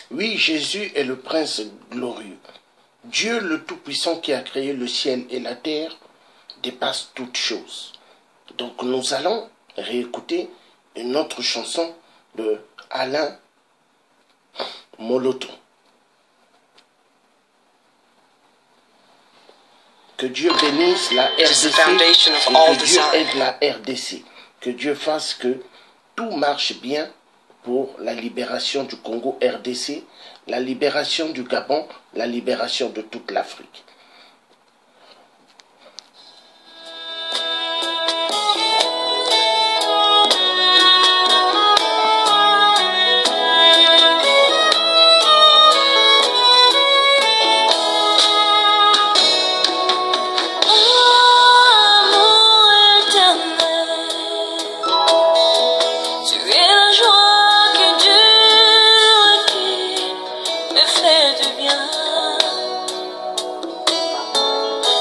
Oui, Jésus est le Prince glorieux. Dieu le Tout-Puissant qui a créé le ciel et la terre dépasse toutes choses. Donc nous allons réécouter une autre chanson de Alain Moloton. Que Dieu bénisse la RDC et que Dieu aide la RDC. Que Dieu fasse que tout marche bien pour la libération du Congo RDC, la libération du Gabon, la libération de toute l'Afrique.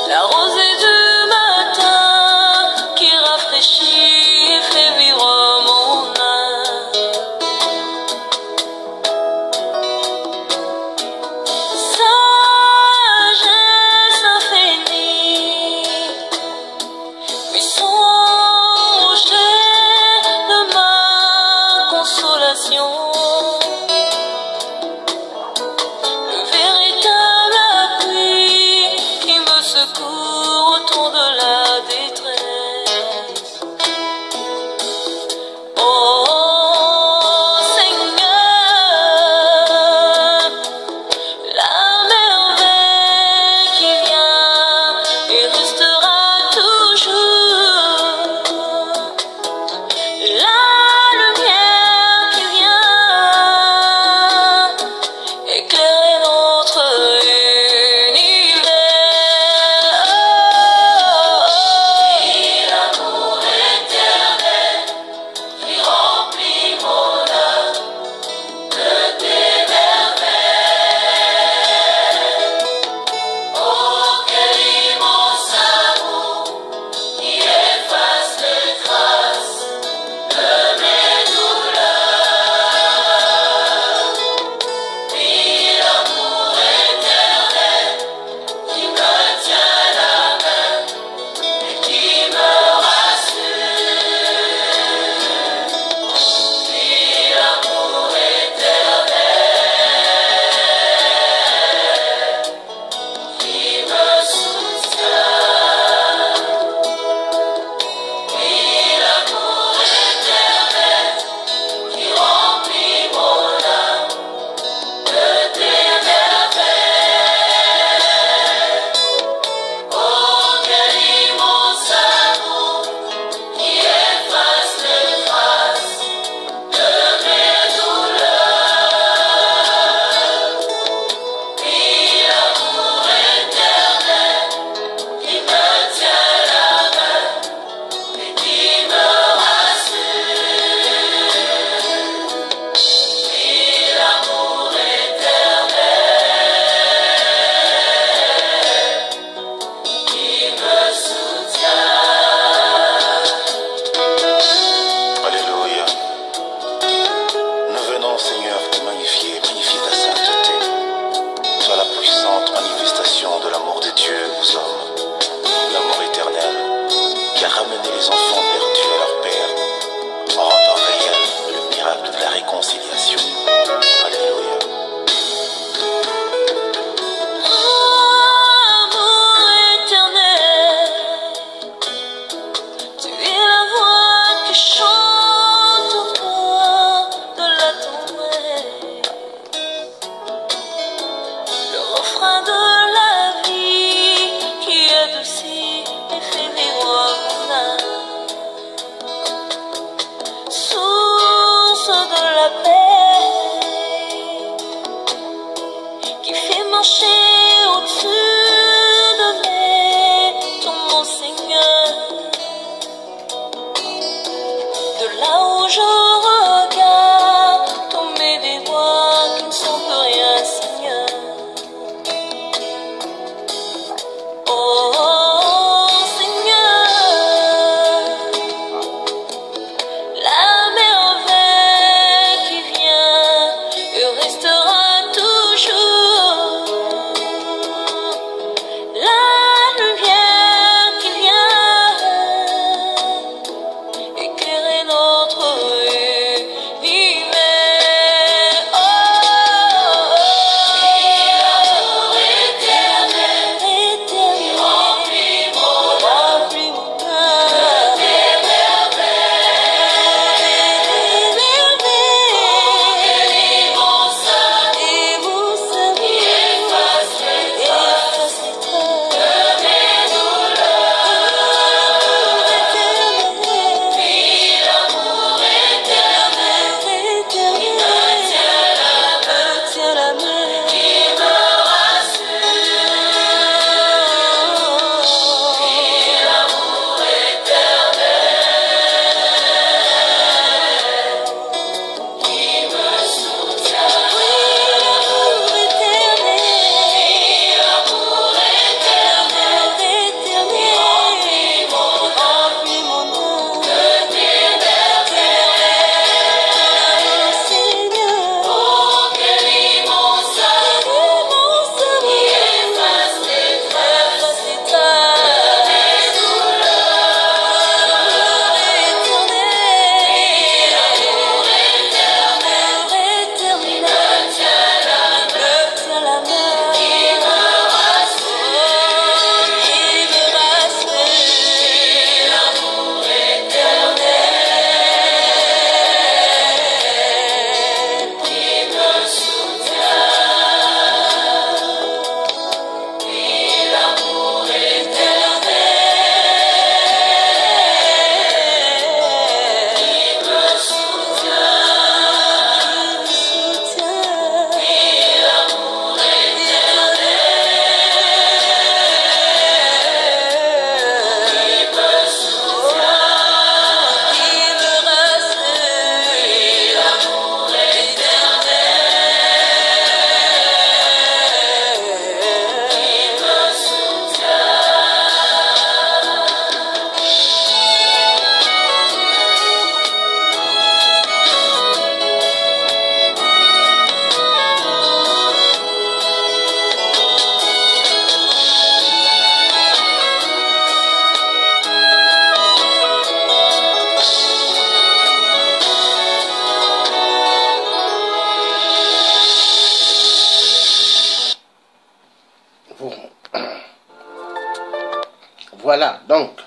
La rosée du matin qui rafraîchit et fait vivre mon âme. Sagesse infinie, puissant rocher de ma consolation. Secours au temps de la détresse. Oh Seigneur, la merveille qui vient et restera toujours. La lumière qui vient Voilà, donc,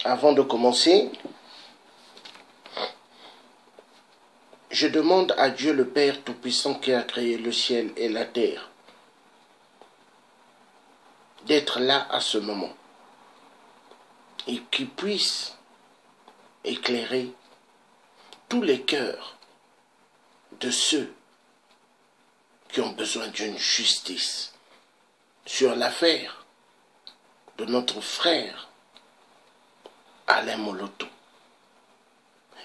avant de commencer, je demande à Dieu le Père Tout-Puissant qui a créé le ciel et la terre d'être là à ce moment et qu'il puisse éclairer tous les cœurs de ceux qui ont besoin d'une justice sur l'affaire de notre frère Alain Moloto.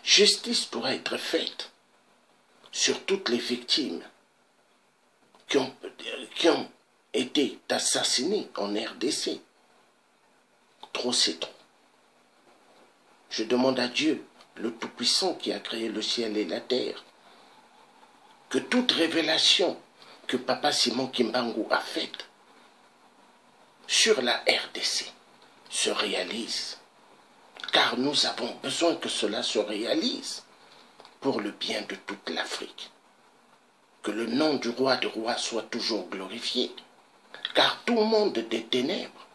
Justice doit être faite sur toutes les victimes qui ont été assassinées en RDC. Trop c'est trop. Je demande à Dieu, le Tout-Puissant qui a créé le ciel et la terre, que toute révélation que Papa Simon Kimbangu a faite sur la RDC se réalise. Car nous avons besoin que cela se réalise pour le bien de toute l'Afrique. Que le nom du roi de rois soit toujours glorifié, car tout monde des ténèbres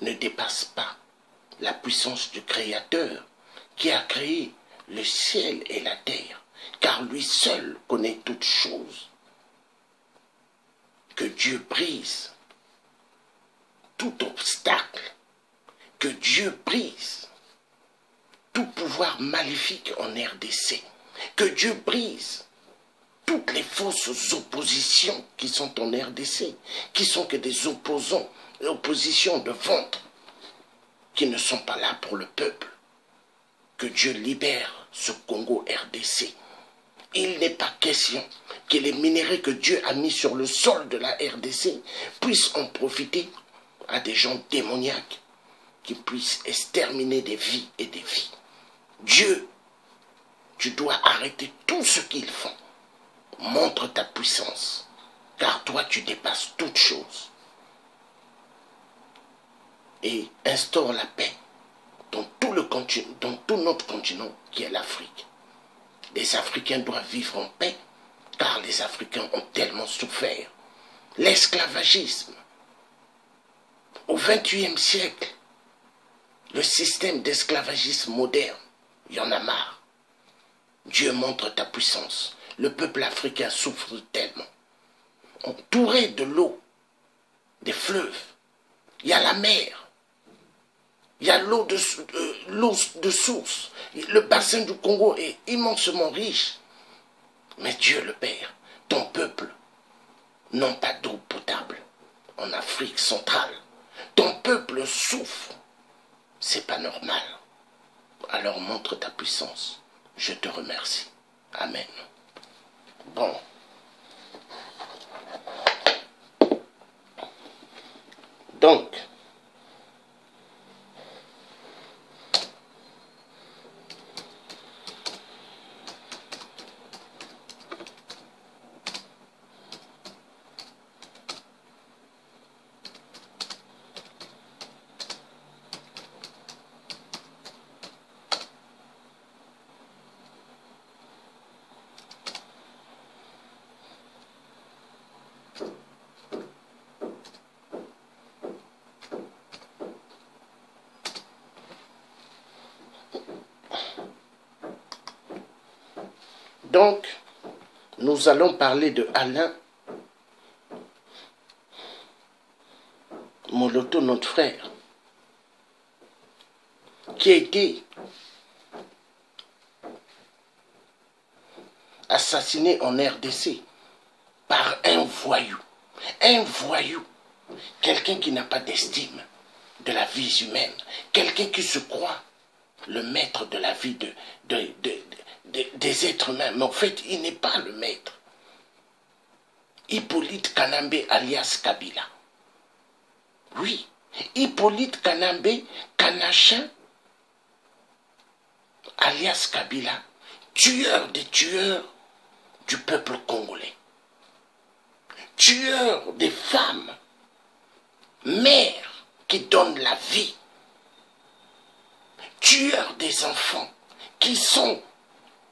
ne dépasse pas la puissance du Créateur qui a créé le ciel et la terre, car lui seul connaît toutes choses. Que Dieu brise tout obstacle, que Dieu brise tout pouvoir maléfique en RDC, que Dieu brise toutes les fausses oppositions qui sont en RDC, qui sont que des oppositions de ventre, qui ne sont pas là pour le peuple. Que Dieu libère ce Congo RDC. Il n'est pas question que les minéraux que Dieu a mis sur le sol de la RDC puissent en profiter à des gens démoniaques qui puissent exterminer des vies et des vies. Dieu, tu dois arrêter tout ce qu'ils font. Montre ta puissance, car toi tu dépasses toutes choses. Et instaure la paix dans tout notre continent qui est l'Afrique. Les Africains doivent vivre en paix, car les Africains ont tellement souffert. L'esclavagisme, au XXIe siècle, le système d'esclavagisme moderne, il y en a marre. Dieu montre ta puissance. Le peuple africain souffre tellement. Entouré de l'eau, des fleuves, il y a la mer, il y a l'eau de source. Le bassin du Congo est immensement riche. Mais Dieu le Père, ton peuple n'a pas d'eau potable en Afrique centrale. Ton peuple souffre. C'est pas normal. Alors montre ta puissance. Je te remercie. Amen. Bon. Donc, nous allons parler de Alain Moloto, notre frère, qui a été assassiné en RDC par un voyou. Un voyou, quelqu'un qui n'a pas d'estime de la vie humaine, quelqu'un qui se croit le maître de la vie des êtres humains. Mais en fait, il n'est pas le maître. Hippolyte Kanambe alias Kabila. Oui, Hippolyte Kanambe Kanachin alias Kabila, tueur des tueurs du peuple congolais. Tueur des femmes, mères qui donnent la vie. Tueur des enfants qui sont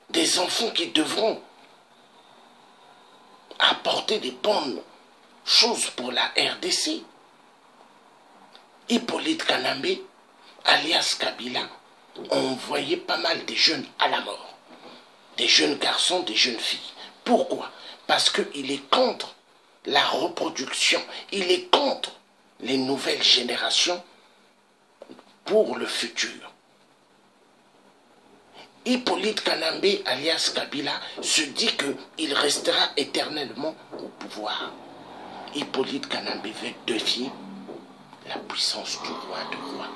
des enfants qui devront apporter des bonnes choses pour la RDC. Hippolyte Kanambe, alias Kabila, a envoyé pas mal de jeunes à la mort. Des jeunes garçons, des jeunes filles. Pourquoi? Parce qu'il est contre la reproduction. Il est contre les nouvelles générations pour le futur. Hippolyte Kanambe, alias Kabila, se dit qu'il restera éternellement au pouvoir. Hippolyte Kanambe veut défier la puissance du roi de roi.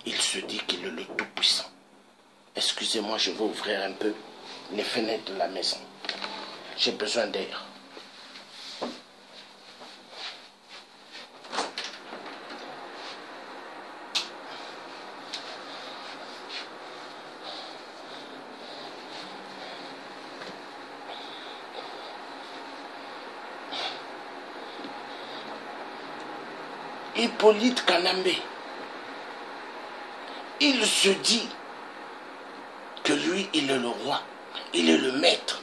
Il se dit qu'il est le tout-puissant. Excusez-moi, je vais ouvrir un peu les fenêtres de la maison. J'ai besoin d'air. Hippolyte Kanambe, il se dit que lui, il est le roi, il est le maître.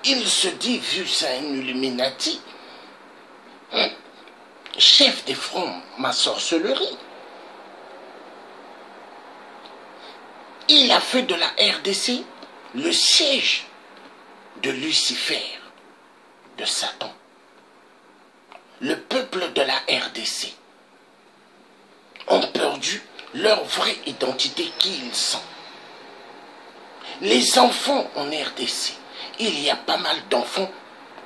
Il se dit, vu ça, un Illuminati, chef des francs, ma sorcellerie. Il a fait de la RDC le siège de Lucifer, de Satan. Le peuple de la RDC ont perdu leur vraie identité qui ils sont. Les enfants en RDC, il y a pas mal d'enfants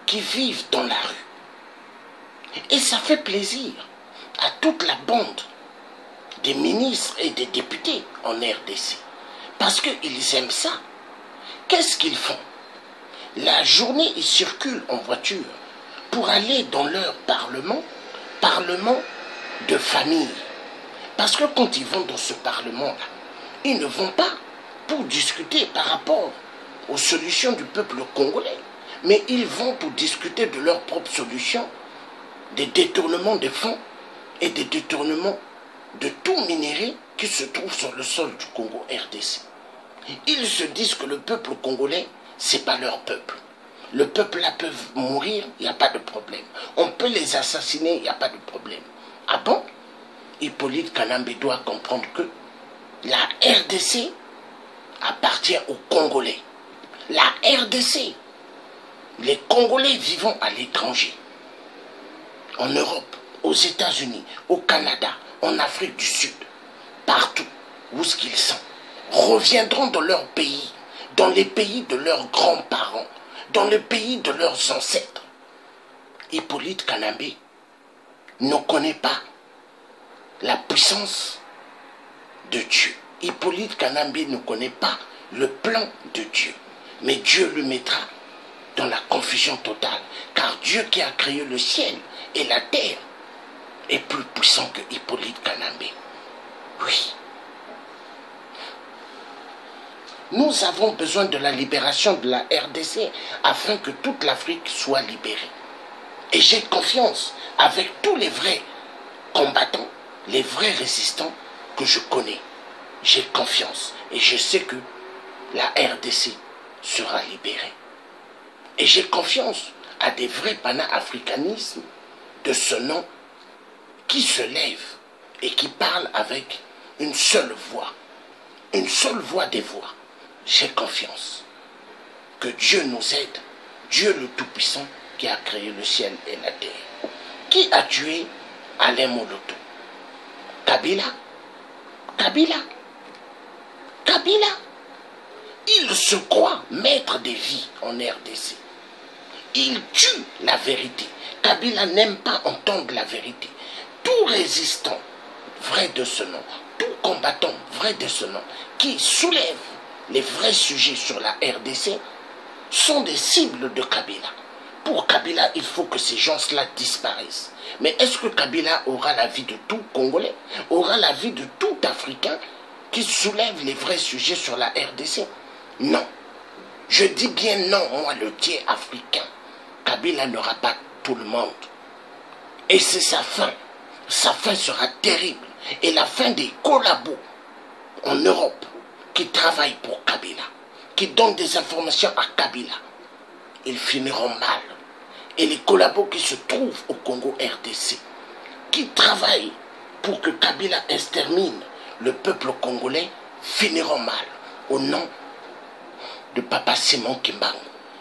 qui vivent dans la rue. Et ça fait plaisir à toute la bande des ministres et des députés en RDC. Parce qu'ils aiment ça. Qu'est-ce qu'ils font? La journée, ils circulent en voiture pour aller dans leur parlement de famille. Parce que quand ils vont dans ce parlement-là, ils ne vont pas pour discuter par rapport aux solutions du peuple congolais, mais ils vont pour discuter de leurs propres solutions, des détournements de fonds et des détournements de tout minerai qui se trouve sur le sol du Congo RDC. Ils se disent que le peuple congolais, c'est pas leur peuple. Le peuple là peut mourir, il n'y a pas de problème. On peut les assassiner, il n'y a pas de problème. Ah bon? Hippolyte Kanambe doit comprendre que la RDC appartient aux Congolais. La RDC, les Congolais vivant à l'étranger, en Europe, aux États-Unis, au Canada, en Afrique du Sud, partout où ce qu'ils sont, reviendront dans leur pays, dans les pays de leurs grands-parents, dans le pays de leurs ancêtres. Hippolyte Kanambe ne connaît pas la puissance de Dieu. Hippolyte Kanambe ne connaît pas le plan de Dieu. Mais Dieu le mettra dans la confusion totale. Car Dieu qui a créé le ciel et la terre est plus puissant que Hippolyte Kanambe. Oui. Nous avons besoin de la libération de la RDC afin que toute l'Afrique soit libérée. Et j'ai confiance avec tous les vrais combattants, les vrais résistants que je connais. J'ai confiance et je sais que la RDC sera libérée. Et j'ai confiance à des vrais panafricanismes de ce nom qui se lèvent et qui parlent avec une seule voix des voix. J'ai confiance que Dieu nous aide, Dieu le Tout-Puissant qui a créé le ciel et la terre. Qui a tué Alain Moloto? Kabila. Kabila. Kabila. Il se croit maître des vies en RDC. Il tue la vérité. Kabila n'aime pas entendre la vérité. Tout résistant vrai de ce nom, tout combattant vrai de ce nom, qui soulève les vrais sujets sur la RDC, sont des cibles de Kabila. Pour Kabila, il faut que ces gens-là disparaissent. Mais est-ce que Kabila aura la vie de tout Congolais, aura la vie de tout Africain qui soulève les vrais sujets sur la RDC? Non. Je dis bien non, moi, le Dieu africain. Kabila n'aura pas tout le monde. Et c'est sa fin. Sa fin sera terrible. Et la fin des collabos en Europe qui travaillent pour Kabila, qui donnent des informations à Kabila, ils finiront mal. Et les collabos qui se trouvent au Congo RDC qui travaillent pour que Kabila extermine le peuple congolais finiront mal au nom de Papa Simon Kimbangu.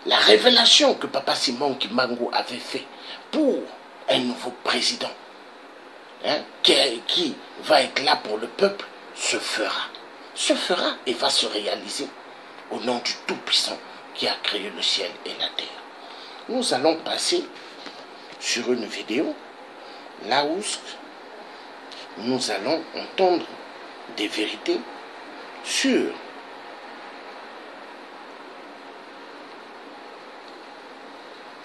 La révélation que Papa Simon Kimbangu avait fait pour un nouveau président qui va être là pour le peuple se fera et va se réaliser au nom du Tout-Puissant qui a créé le ciel et la terre. Nous allons passer sur une vidéo là où nous allons entendre des vérités sur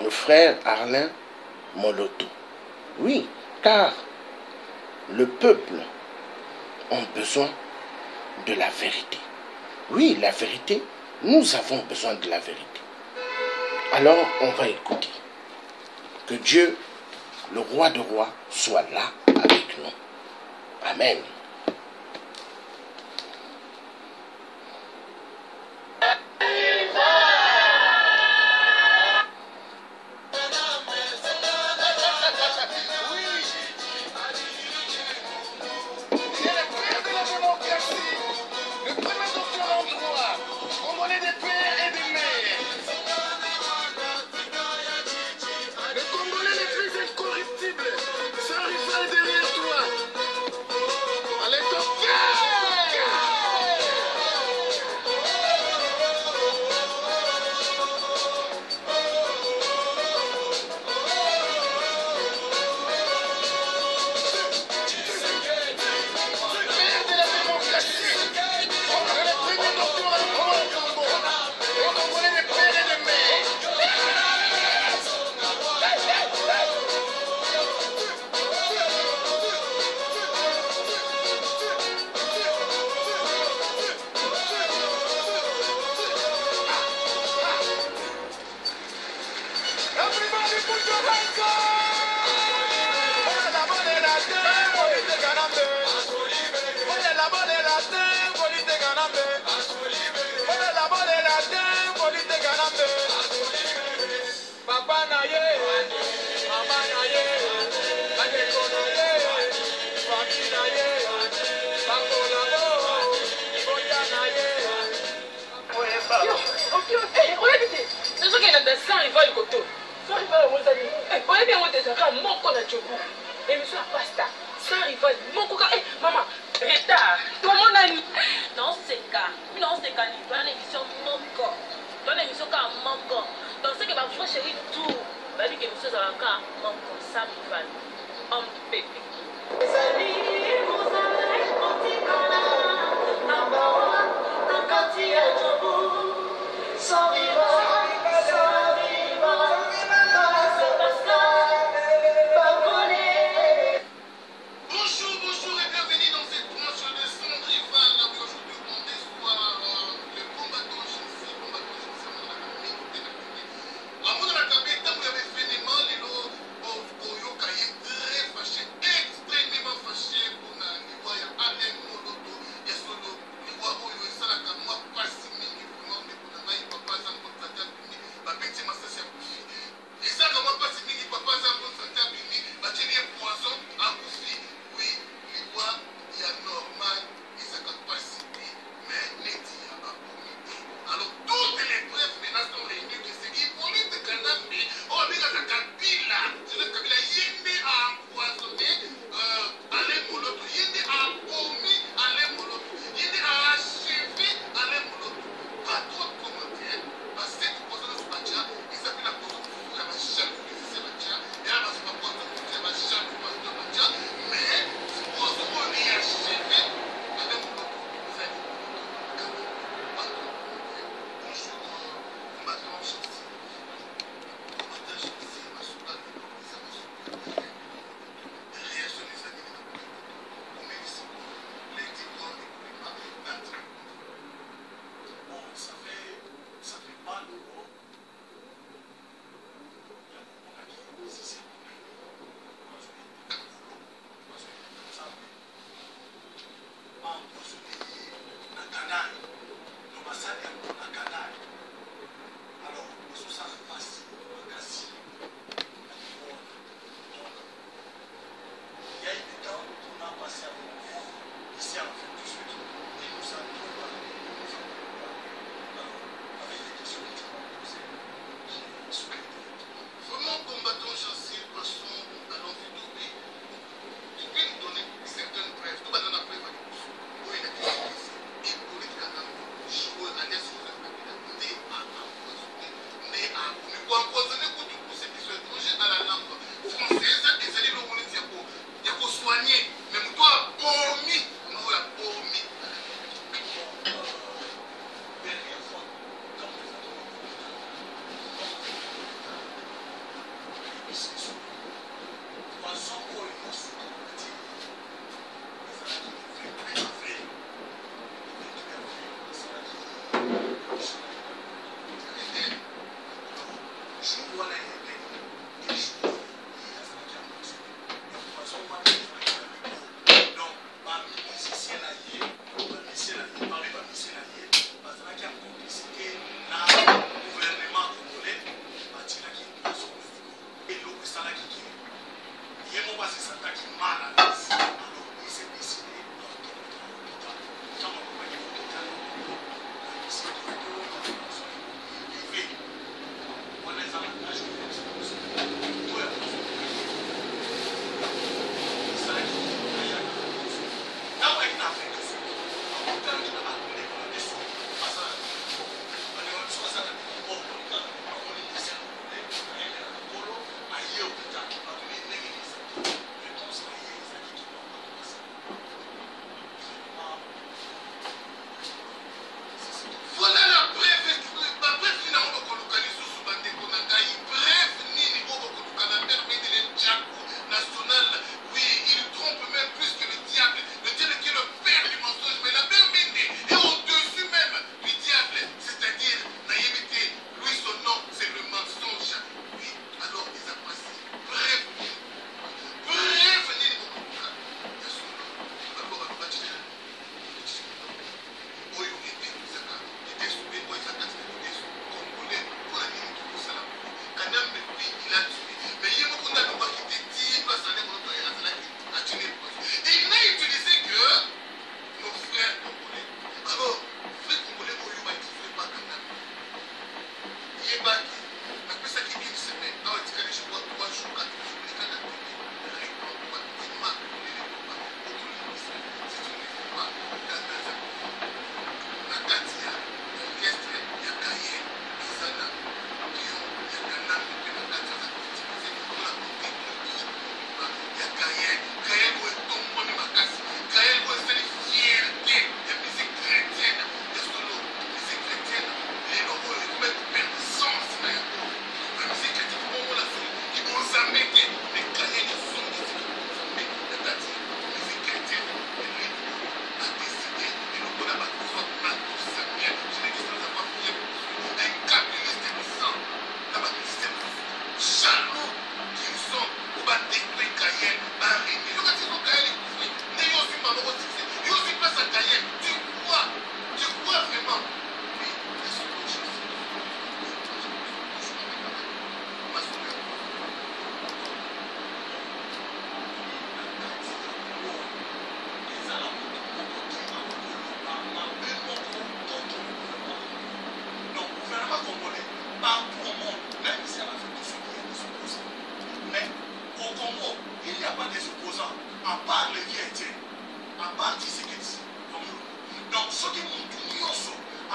le frère Alain Moloto. Oui, car le peuple a besoin de la vérité. Oui, la vérité, nous avons besoin de la vérité. Alors, on va écouter. Que Dieu, le roi de rois, soit là avec nous. Amen.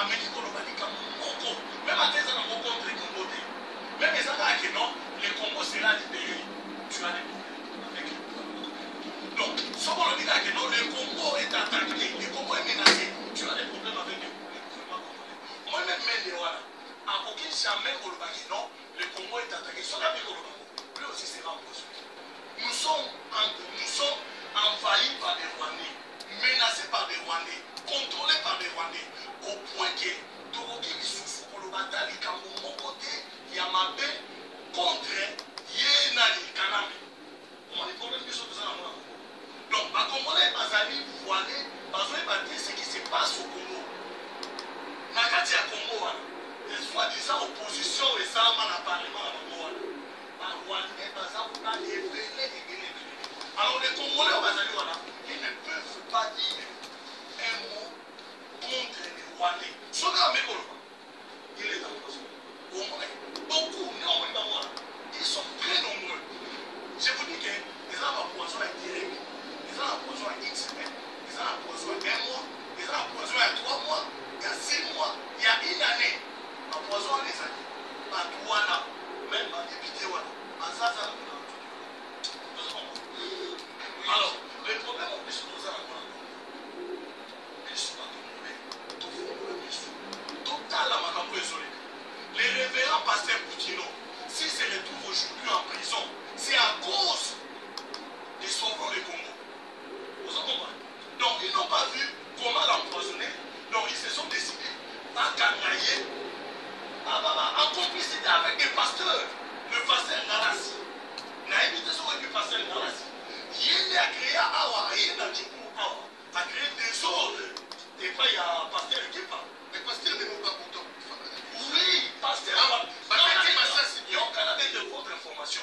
ameki kolobanika moko même ateza na moko contre Congo te même ezaka que non le Congo sera libéré tu as des problèmes avec le gouvernement. Donc ce qu'on dit que non le Congo est attaqué le Congo est menacé tu as des problèmes avec le gouvernement congolais moi-même mende wana akoki jamais kolobaki non le Congo est attaqué soki api kolobako lui aussi sera en besoin. Nous sommes envahis par des Rwandais, menacés par des Rwandais, contrôlés par des Rwandais, au point que Toroki Misufu Kolobatali Kambo mon côté, Yamabe contre Yenali Kaname. On a des problèmes de choses dans la donc, ma Congolais, Bazali, voilé, Bazoé Baté, ce qui se passe au Congo. Nakati à Congo, les soi-disant opposition et ça, on a parlé à Congo. Alors les Congolais au Bazali, ils ne peuvent pas dire un mot contre les Rwandais. Ce gars, il est dans le Congolais. Beaucoup, ils sont très nombreux. Je vous dis que les gens ont poison à direct, les gens ont poison à X semaines, les gens ont poison à 1 mois, les gens ont poison à 3 mois, il y a 6 mois, il y a 1 année. Ma poison les années. Batouana, même ma député, ma zaza. Alors, le problème, on peut se poser à la les révérends pasteurs Poutino, s'ils se retrouvent aujourd'hui en prison, c'est à cause des sauveurs du Congo. Vous comprenez? Donc, ils n'ont pas vu comment l'empoisonner. Donc, ils se sont décidés à canailler en complicité avec des pasteurs. Le pasteur Narasi. Naïmité sur le pasteur Narasi. Il a créé Awa, il a créé des ordres. Et pas il y a un pasteur qui parle. Les pasteurs ne vont pas pourtant. Oui, pasteur. Il y a un Canada de votre information.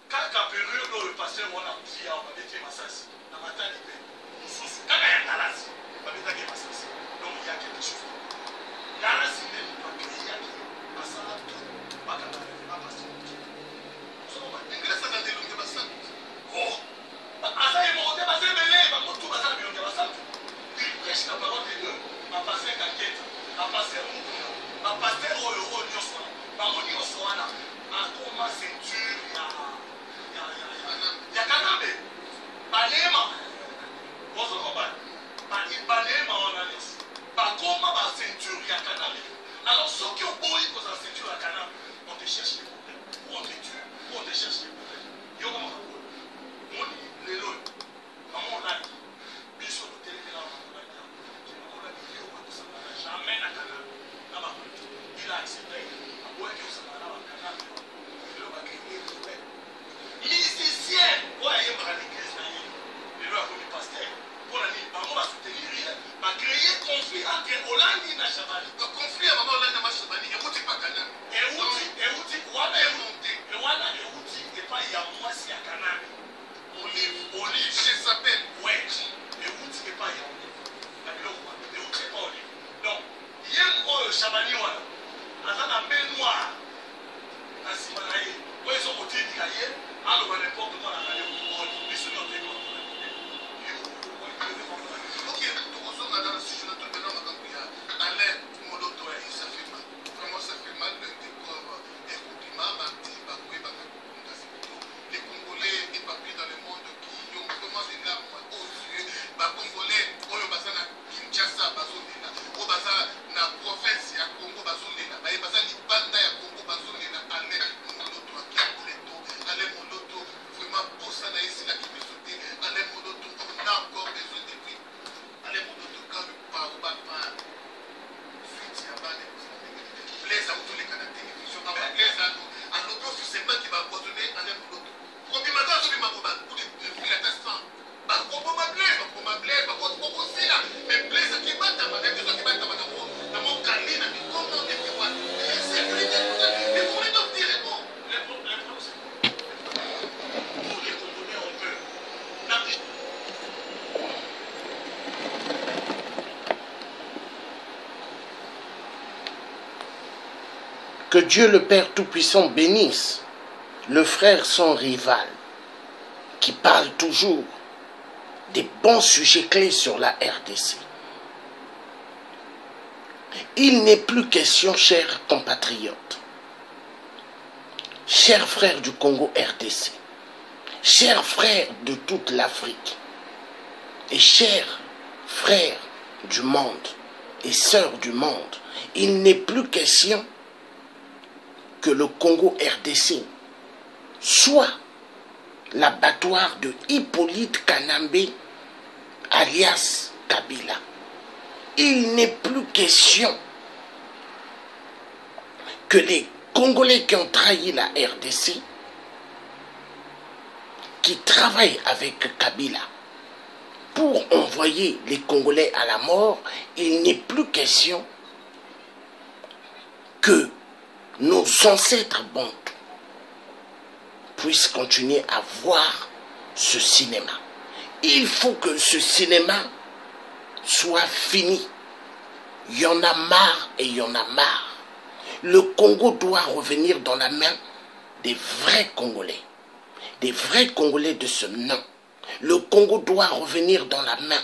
Quand Caperu, le pasteur, on a dit à Mabete Massassi, dans ma tête, quand il y a un Narasi, Mabete Massassi. Donc il y a quelque chose. Narasi n'est pas créé à qui Masala tout. Pas quand il y a un pasteur. Ingresse dans des langues de Massala. Oh! Asa est monté, Massala est belé, Mamotou, Massala est Massala. Il prêche la parole de Dieu. Ma pasteur Kaketa, ma pasteur Moukouna, ma pasteur Oyo Nyoswana, ma Moni Oswana, ma Koma ceinture, ya Kanambe, Banema, vous comprenez? Banema on a dit, Bakoma, ma ceinture, ya Kanambe. Alors ceux qui ont beau pour sa ceinture à Kanambe, on te cherche les problèmes, on te tue, on te cherche les problèmes. Yo comment ça peut? On dit, les lois, comment on l'a dit? Biso de télé là, on a dit. Jamais na Canada. Il a accepté. Ouais, que ça va là, Canada. Il a créé le problème. Musicien, ouais, il va aller créer. Il a commis pasteur. Pour la nuit, on va soutenir. Va créer conflit entre Hollande et Chabani. Le conflit à maman Hollande et Chabani. Et où tu pas Canada? Et où tu Rwanda est monté. Et Rwanda est où tu et pas il y a moi si à Canada. Olive, je s'appelle. Ouais. Et où tu et pas il y a donc, il y a un Chabani, il y a un baignoire, il y a un Simanaï, il y a un côté de Gaïe, alors on n'importe quoi, on a un peu de temps. Ok, tout le monde a dans le sujet de tout le monde, Alain Moloto et ça fait mal. Vraiment, ça fait mal de découvrir des compliments, les Congolais éparpillés dans le monde qui ont vraiment des larmes aux yeux, les Congolais, Kinshasa, Bazonina, Obaza, na province ya Congo, Bazonina, Baza Libanda ya Congo, Bazonina, Alain Moloto, Alain Moloto, vraiment pour ça, ici, là, qui me sautait, Alain Moloto, on a encore besoin de lui. Alain Moloto, quand le parou va pas, suite, il y a pas de plaise à tous les canaux de télévision, plaise à l'autre officiellement qui va abandonner Alain Moloto. Quand il m'a dit, pour les filatescents, mais plaise qui bat ta manette, qui bat ta manette, dans mon calé, dans mon comment on est quoi. C'est mais pour les autres dire bon. Les problèmes, c'est pour les Congolais ont peur. Que Dieu le Père Tout-Puissant bénisse le frère son rival qui parle toujours des bons sujets clés sur la RDC. Il n'est plus question, chers compatriotes, chers frères du Congo RDC, chers frères de toute l'Afrique et chers frères du monde et sœurs du monde, il n'est plus question que le Congo RDC soit l'abattoir de Hippolyte Kanambe alias Kabila. Il n'est plus question que les Congolais qui ont trahi la RDC, qui travaillent avec Kabila pour envoyer les Congolais à la mort, il n'est plus question que nos ancêtres bantous puissent continuer à voir ce cinéma. Il faut que ce cinéma soit fini. Il y en a marre et il y en a marre. Le Congo doit revenir dans la main des vrais Congolais de ce nom. Le Congo doit revenir dans la main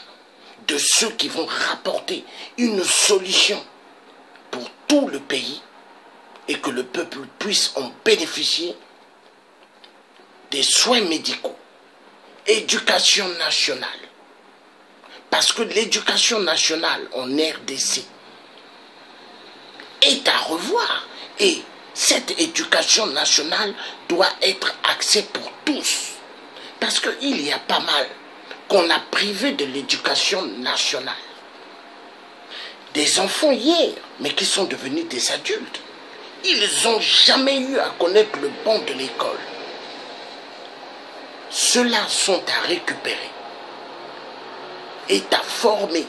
de ceux qui vont rapporter une solution pour tout le pays et que le peuple puisse en bénéficier, des soins médicaux, éducation nationale. Parce que l'éducation nationale en RDC est à revoir. Et cette éducation nationale doit être axée pour tous. Parce qu'il y a pas mal qu'on a privé de l'éducation nationale. Des enfants hier, mais qui sont devenus des adultes. Ils n'ont jamais eu à connaître le banc de l'école. Ceux-là sont à récupérer et à former.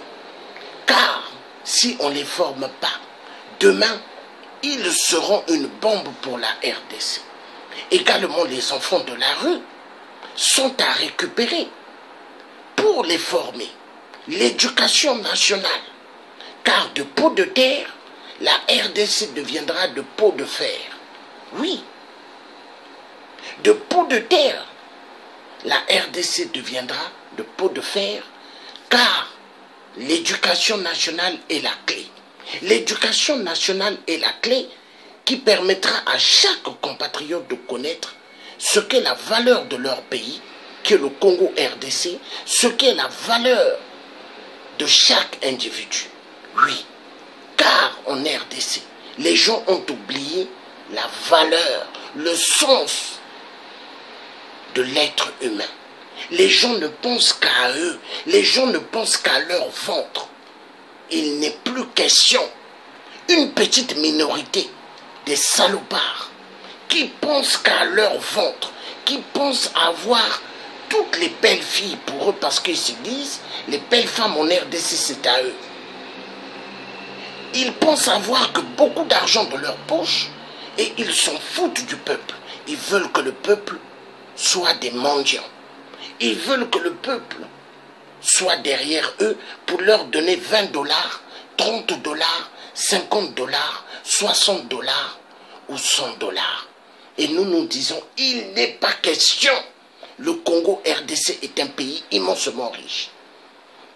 Car si on ne les forme pas, demain, ils seront une bombe pour la RDC. Également, les enfants de la rue sont à récupérer pour les former. L'éducation nationale. Car de pot de terre, la RDC deviendra de pot de fer. Oui. De pot de terre, la RDC deviendra de pot de fer, car l'éducation nationale est la clé. L'éducation nationale est la clé qui permettra à chaque compatriote de connaître ce qu'est la valeur de leur pays, qui est le Congo RDC, ce qu'est la valeur de chaque individu. Oui, car en RDC, les gens ont oublié la valeur, le sens de l'être humain. Les gens ne pensent qu'à eux, les gens ne pensent qu'à leur ventre. Il n'est plus question, une petite minorité des salopards qui pensent qu'à leur ventre, qui pensent avoir toutes les belles filles pour eux parce qu'ils se disent les belles femmes en RDC c'est à eux. Ils pensent avoir que beaucoup d'argent dans leur poche et ils s'en foutent du peuple. Ils veulent que le peuple soit des mendiants. Ils veulent que le peuple soit derrière eux pour leur donner 20 $, 30 $, 50 $, 60 $ ou 100 $. Et nous nous disons, il n'est pas question. Le Congo RDC est un pays immensement riche.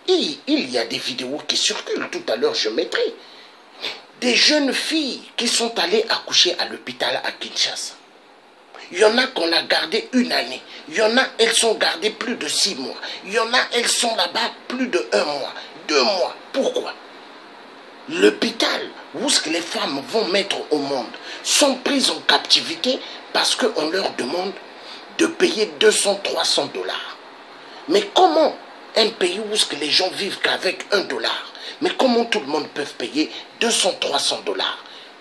Et il y a des vidéos qui circulent, tout à l'heure je mettrai. Des jeunes filles qui sont allées accoucher à l'hôpital à Kinshasa. Il y en a qu'on a gardé 1 année. Il y en a, elles sont gardées plus de 6 mois. Il y en a, elles sont là-bas plus de 1 mois, 2 mois. Pourquoi? L'hôpital où ce que les femmes vont mettre au monde sont prises en captivité parce qu'on leur demande de payer 200, 300 $. Mais comment un pays où ce que les gens vivent qu'avec $1, mais comment tout le monde peut payer 200, 300 $?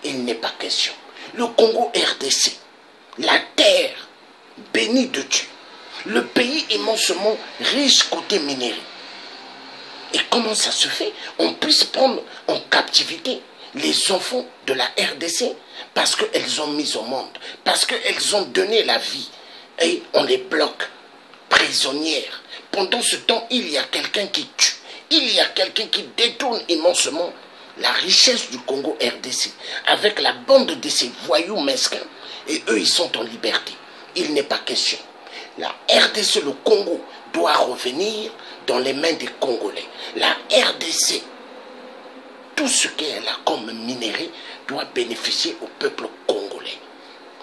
Il n'est pas question. Le Congo RDC, la terre bénie de Dieu, le pays immensement riche côté minerai. Et comment ça se fait? On puisse prendre en captivité les enfants de la RDC parce qu'elles ont mis au monde, parce qu'elles ont donné la vie. Et on les bloque prisonnières. Pendant ce temps, il y a quelqu'un qui tue. Il y a quelqu'un qui détourne immensement la richesse du Congo RDC avec la bande de ces voyous mesquins. Et eux, ils sont en liberté. Il n'est pas question. La RDC, le Congo, doit revenir dans les mains des Congolais. La RDC tout ce qu'elle a comme minerai doit bénéficier au peuple congolais.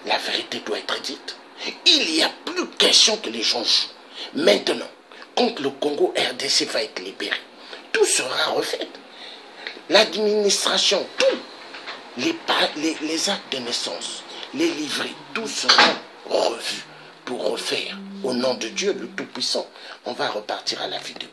La vérité doit être dite. Il n'y a plus question que les gens jouent. Maintenant, quand le Congo RDC va être libéré, tout sera refait. L'administration, tous les actes de naissance, les livrets, tout sera revu pour refaire. Au nom de Dieu, le Tout-Puissant, on va repartir à la vie de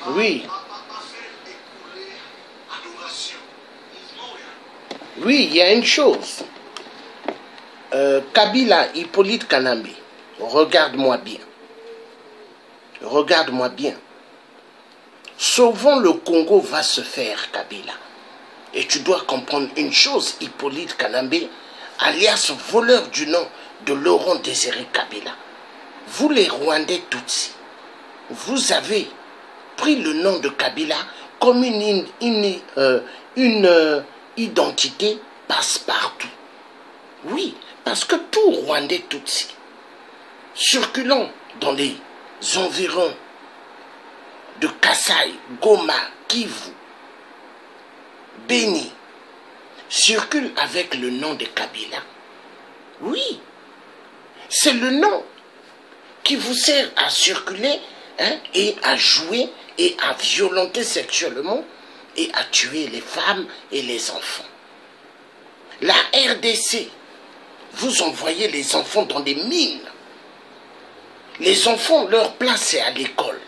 Oui. Oui, il y a une chose. Kabila, Hippolyte Kanambe, regarde-moi bien. Regarde-moi bien. Sauvons le Congo va se faire, Kabila. Et tu dois comprendre une chose, Hippolyte Kanambe, alias voleur du nom de Laurent Désiré Kabila. Vous les Rwandais Tutsis, vous avez pris le nom de Kabila comme une identité passe-partout. Oui, parce que tout Rwandais Tutsi, circulant dans les environs de Kasaï, Goma, Kivu, Béni, circule avec le nom de Kabila. Oui, c'est le nom qui vous sert à circuler et à jouer et à violenter sexuellement et à tuer les femmes et les enfants. La RDC, vous envoyez les enfants dans des mines. Les enfants, leur place c'est à l'école.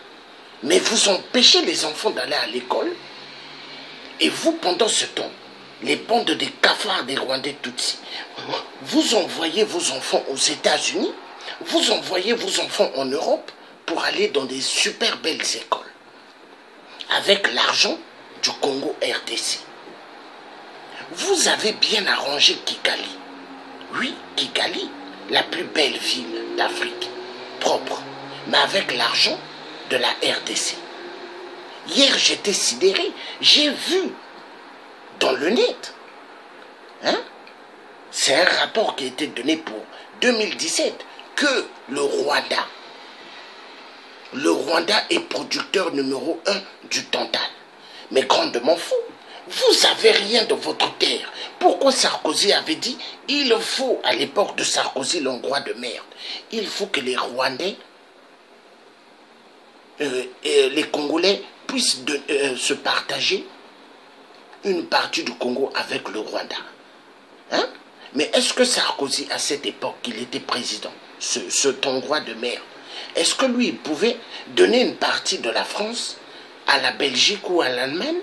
Mais vous empêchez les enfants d'aller à l'école. Et vous, pendant ce temps, les bandes des cafards des Rwandais Tutsis, vous envoyez vos enfants aux États-Unis, vous envoyez vos enfants en Europe pour aller dans des super belles écoles. Avec l'argent du Congo RDC. Vous avez bien arrangé Kigali. Oui, Kigali, la plus belle ville d'Afrique, propre, mais avec l'argent de la RDC. Hier, j'étais sidéré, j'ai vu dans le net, c'est un rapport qui a été donné pour 2017, que le Rwanda est producteur numéro 1 du Tantal. Mais grandement fou. Vous n'avez rien de votre terre. Pourquoi Sarkozy avait dit, il faut, à l'époque de Sarkozy, l'Hongrois de merde, il faut que les Rwandais et les Congolais puissent se partager une partie du Congo avec le Rwanda. Mais est-ce que Sarkozy, à cette époque, qu'il était président, ce Hongrois de merde, est-ce que lui, il pouvait donner une partie de la France à la Belgique ou à l'Allemagne?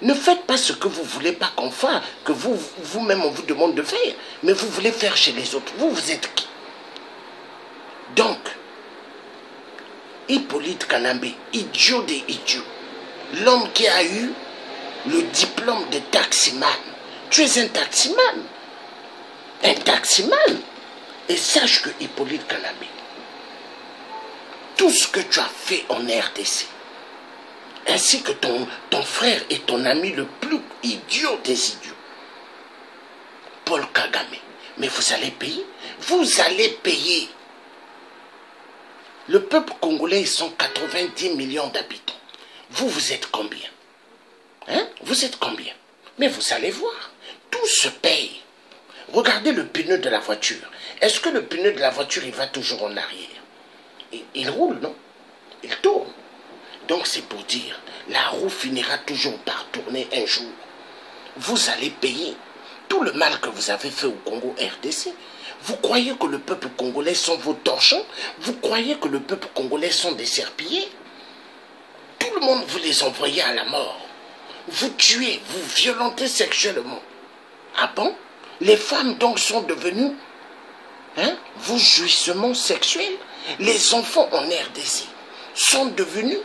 Ne faites pas ce que vous ne voulez pas qu'on fasse, que vous-même on vous demande de faire, mais vous voulez faire chez les autres. Vous êtes qui? Donc, Hippolyte Kanambe, idiot des idiots, l'homme qui a eu le diplôme de taximan. Tu es un taximan. Un taximan. Et sache que Hippolyte Kanambe, tout ce que tu as fait en RDC, ainsi que ton frère et ton ami le plus idiot des idiots, Paul Kagame, mais vous allez payer. Vous allez payer. Le peuple congolais, ils sont 90 millions d'habitants. Vous êtes combien? Vous êtes combien? Mais vous allez voir, tout se paye. Regardez le pneu de la voiture. Est-ce que le pneu de la voiture, il va toujours en arrière? Il roule, non? Il tourne. Donc c'est pour dire, la roue finira toujours par tourner un jour. Vous allez payer tout le mal que vous avez fait au Congo RDC. Vous croyez que le peuple congolais sont vos torchons? Vous croyez que le peuple congolais sont des serpillers? Tout le monde, vous les envoyez à la mort. Vous tuez, vous violentez sexuellement. Ah bon? Les femmes donc sont devenues vos jouissements sexuels. Les enfants en RDC sont devenus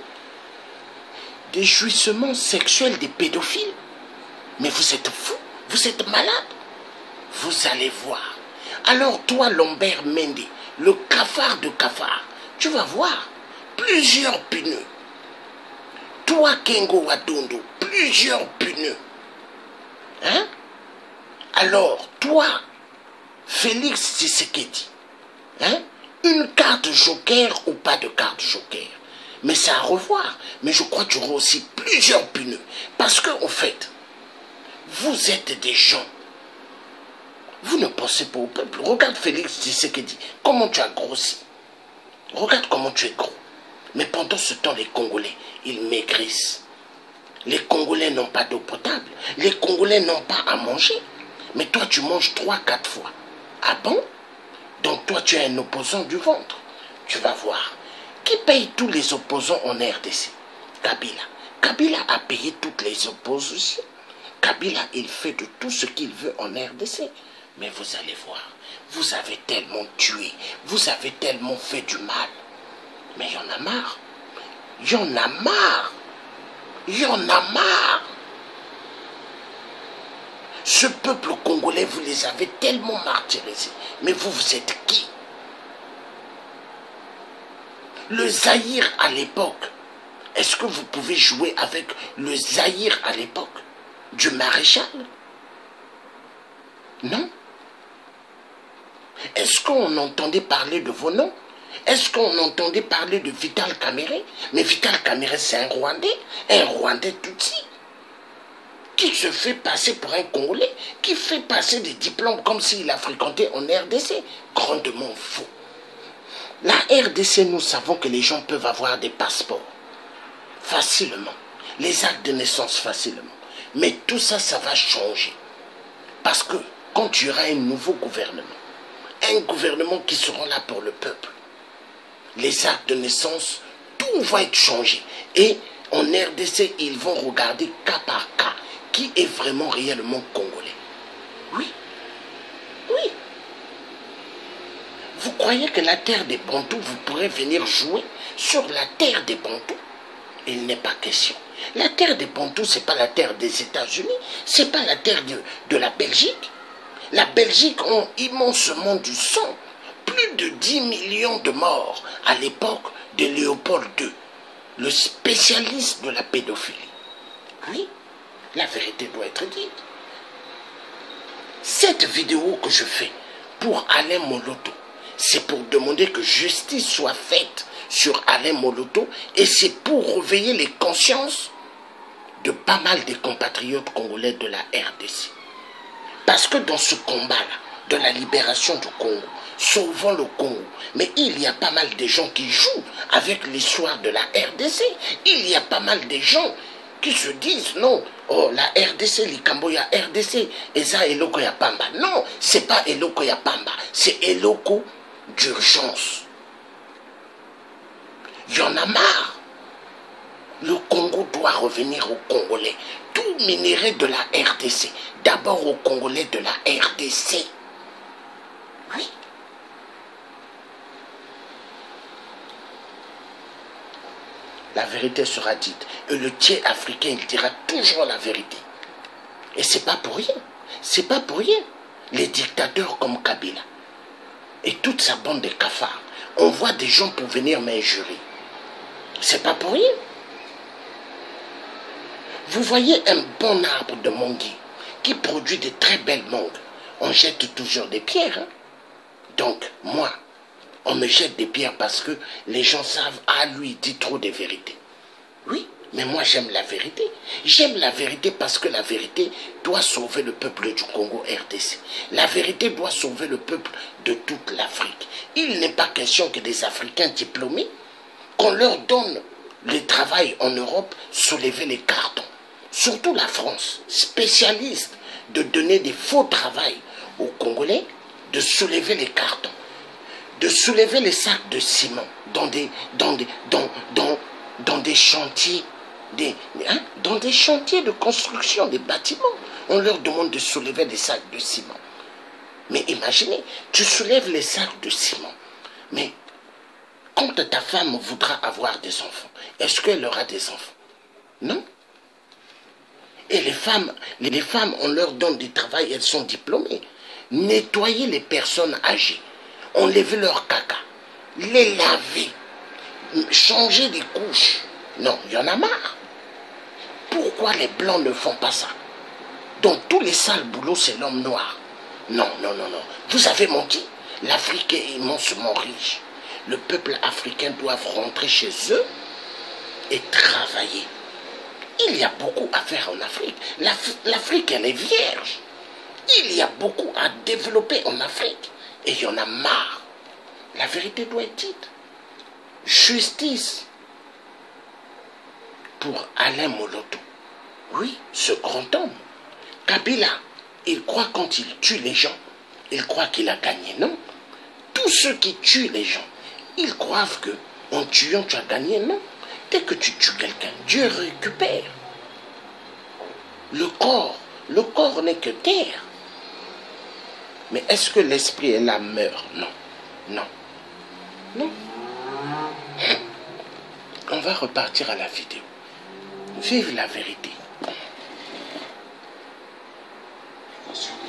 des jouissements sexuels des pédophiles. Mais vous êtes fous, vous êtes malade. Vous allez voir. Alors toi, Lambert Mende, le cafard de cafard, tu vas voir plusieurs pneus. Toi, Kengo Wadondo, plusieurs pneus. Alors, toi, Félix Tshisekedi, une carte joker ou pas de carte joker? Mais c'est à revoir. Mais je crois que tu auras aussi plusieurs pneus. Parce que, en fait, vous êtes des gens Vous ne pensez pas au peuple. Regarde Félix Tshisekedi, comment tu as grossi. Regarde comment tu es gros. Mais pendant ce temps, les Congolais, ils maigrissent. Les Congolais n'ont pas d'eau potable. Les Congolais n'ont pas à manger. Mais toi, tu manges 3-4 fois. Ah bon? Donc toi, tu es un opposant du ventre. Tu vas voir. Qui paye tous les opposants en RDC? Kabila. Kabila a payé toutes les oppositions. Kabila, il fait de tout ce qu'il veut en RDC. Mais vous allez voir, vous avez tellement tué, vous avez tellement fait du mal. Mais il y en a marre. Il y en a marre. Il y en a marre. Ce peuple congolais, vous les avez tellement martyrisés. Mais vous, vous êtes qui? Le Zaïre à l'époque, est-ce que vous pouvez jouer avec le Zaïre à l'époque du maréchal? Non. Est-ce qu'on entendait parler de vos noms? Est-ce qu'on entendait parler de Vital Kamerhe? Mais Vital Kamerhe, c'est un Rwandais Tutsi, qui se fait passer pour un Congolais, qui fait passer des diplômes comme s'il a fréquenté en RDC. Grandement faux. La RDC, nous savons que les gens peuvent avoir des passeports facilement, les actes de naissance facilement. Mais tout ça, ça va changer. Parce que quand tu auras un nouveau gouvernement qui sera là pour le peuple, les actes de naissance, tout va être changé. Et en RDC, ils vont regarder cas par cas qui est vraiment réellement congolais. Oui. Oui. Vous croyez que la terre des Bantous, vous pourrez venir jouer sur la terre des Bantous? Il n'est pas question. La terre des Bantous, ce n'est pas la terre des États-Unis, ce n'est pas la terre de la Belgique. La Belgique a immensement du sang. Plus de 10 millions de morts à l'époque de Léopold II, le spécialiste de la pédophilie. Oui, la vérité doit être dite. Cette vidéo que je fais pour Alain Moloto, c'est pour demander que justice soit faite sur Alain Moloto et c'est pour réveiller les consciences de pas mal des compatriotes congolais de la RDC. Parce que dans ce combat-là, de la libération du Congo, sauvons le Congo, mais il y a pas mal de gens qui jouent avec l'histoire de la RDC. Il y a pas mal de gens qui se disent non, oh la RDC, Likambo ya RDC, Eza Eloko ya Pamba. Non, c'est pas Eloko ya Pamba, c'est Eloko d'urgence. Il y en a marre. Le Congo doit revenir aux Congolais. Tout minerai de la RDC, d'abord aux Congolais de la RDC. Oui. La vérité sera dite. Et le tiers africain, il dira toujours la vérité. Et c'est pas pour rien. C'est pas pour rien. Les dictateurs comme Kabila et toute sa bande de cafards, on voit des gens pour venir m'injurer. C'est pas pour rien. Vous voyez un bon arbre de mangue qui produit de très belles mangues. On jette toujours des pierres. Hein? Donc, moi, on me jette des pierres parce que les gens savent, ah, lui, il dit trop de vérité. Oui, mais moi, j'aime la vérité. J'aime la vérité parce que la vérité doit sauver le peuple du Congo RDC. La vérité doit sauver le peuple de toute l'Afrique. Il n'est pas question que des Africains diplômés, qu'on leur donne le travail en Europe, soulever les cartons. Surtout la France, spécialiste de donner des faux travail aux Congolais, de soulever les cartons, de soulever les sacs de ciment dans des chantiers, dans des chantiers de construction des bâtiments. On leur demande de soulever des sacs de ciment. Mais imaginez, tu soulèves les sacs de ciment, mais quand ta femme voudra avoir des enfants, est-ce qu'elle aura des enfants? Non. Et les femmes, on leur donne du travail, elles sont diplômées. Nettoyer les personnes âgées, enlever leur caca, les laver, changer des couches. Non, il y en a marre. Pourquoi les blancs ne font pas ça? Dans tous les sales boulots, c'est l'homme noir. Non, non, non, non. Vous avez menti. L'Afrique est immensement riche. Le peuple africain doit rentrer chez eux et travailler. Il y a beaucoup à faire en Afrique. L'Afrique, elle est vierge. Il y a beaucoup à développer en Afrique. Et il y en a marre. La vérité doit être dite. Justice pour Alain Moloto. Oui, ce grand homme. Kabila, il croit quand il tue les gens, il croit qu'il a gagné. Non. Tous ceux qui tuent les gens, ils croient que en tuant tu as gagné. Non. Dès que tu tues quelqu'un, Dieu récupère. Le corps n'est que terre. Mais est-ce que l'esprit et l'âme meurent? Non. Non. Non. On va repartir à la vidéo. Vive la vérité. Est-ce que